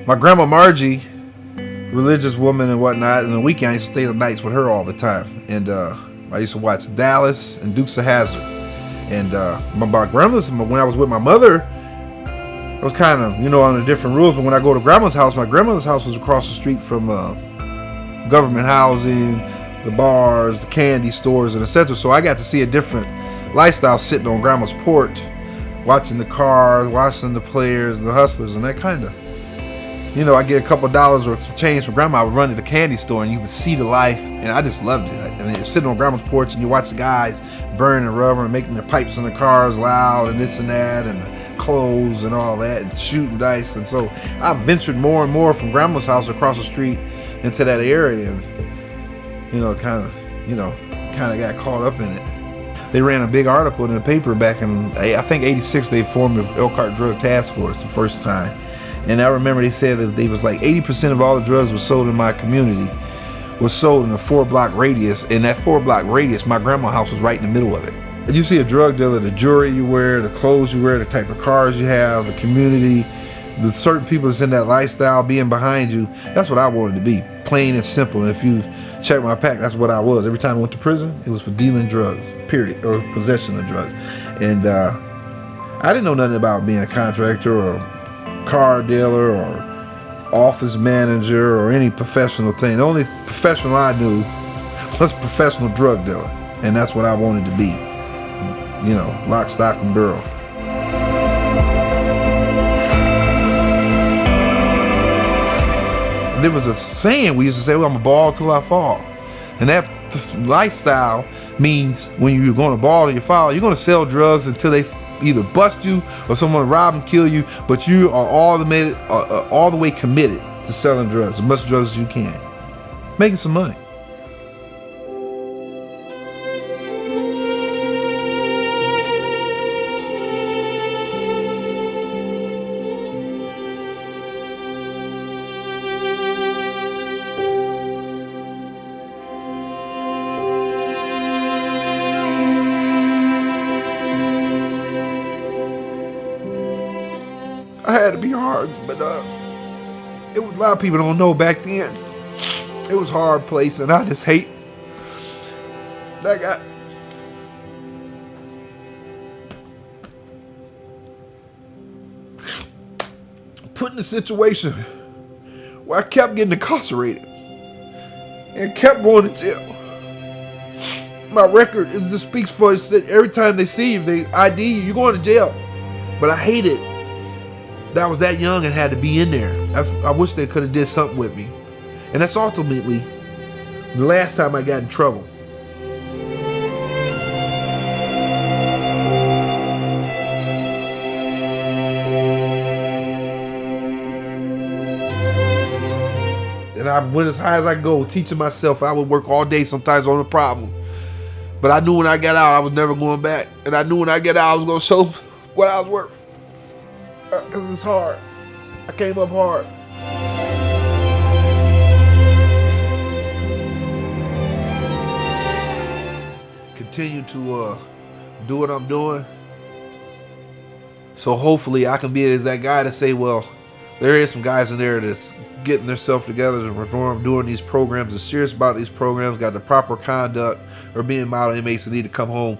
My grandma Margie, religious woman and whatnot, and the weekend I used to stay the nights with her all the time. And I used to watch Dallas and Dukes of Hazzard. And my grandma's, when I was with my mother, it was kind of, under different rules. But when I go to grandma's house, my grandmother's house was across the street from government housing, the bars, the candy stores, and etc. So I got to see a different lifestyle sitting on grandma's porch, watching the cars, watching the players, the hustlers, and that kind of. I get a couple of dollars or some change from grandma. I would run to the candy store and you would see the life, and I just loved it. And it's sitting on grandma's porch and you watch the guys burning rubber and making the pipes in the cars loud and this and that, and the clothes and all that, and shooting dice. And so I ventured more and more from grandma's house across the street into that area, and kind of got caught up in it. They ran a big article in the paper back in, I think, '86. They formed the Elkhart Drug Task Force the first time. And I remember they said that they was like 80% of all the drugs was sold in my community was sold in a 4-block radius. And that 4-block radius, my grandma's house was right in the middle of it. And you see a drug dealer, the jewelry you wear, the clothes you wear, the type of cars you have, the community, the certain people that's in that lifestyle being behind you. That's what I wanted to be, plain and simple. And if you check my pack, that's what I was. Every time I went to prison, it was for dealing drugs, period, or possession of drugs. And I didn't know nothing about being a contractor or car dealer or office manager or any professional thing. The only professional I knew was professional drug dealer, and that's what I wanted to be. Lock, stock, and barrel. There was a saying we used to say, well, I'm a ball till I fall. And that lifestyle means when you're going to ball till you fall, you're going to sell drugs until they either bust you or someone rob and kill you, but you are all the way committed to selling drugs, as much drugs as you can, making some money. I had to be hard, but it was a lot of people don't know back then. It was a hard place, and I just hate that guy. Put in a situation where I kept getting incarcerated and kept going to jail. My record just speaks for itself. Every time they see you, they ID you, you're going to jail. But I hate it that I was that young and had to be in there. I wish they could have did something with me. And that's ultimately the last time I got in trouble. And I went as high as I go, teaching myself. I would work all day sometimes on a problem. But I knew when I got out, I was never going back. And I knew when I get out, I was going to show what I was worth. Because it's hard. I came up hard. Continue to do what I'm doing. So hopefully I can be as that guy to say, well, there is some guys in there that's getting themselves together to reform, doing these programs, are serious about these programs, got the proper conduct, or being model inmates that need to come home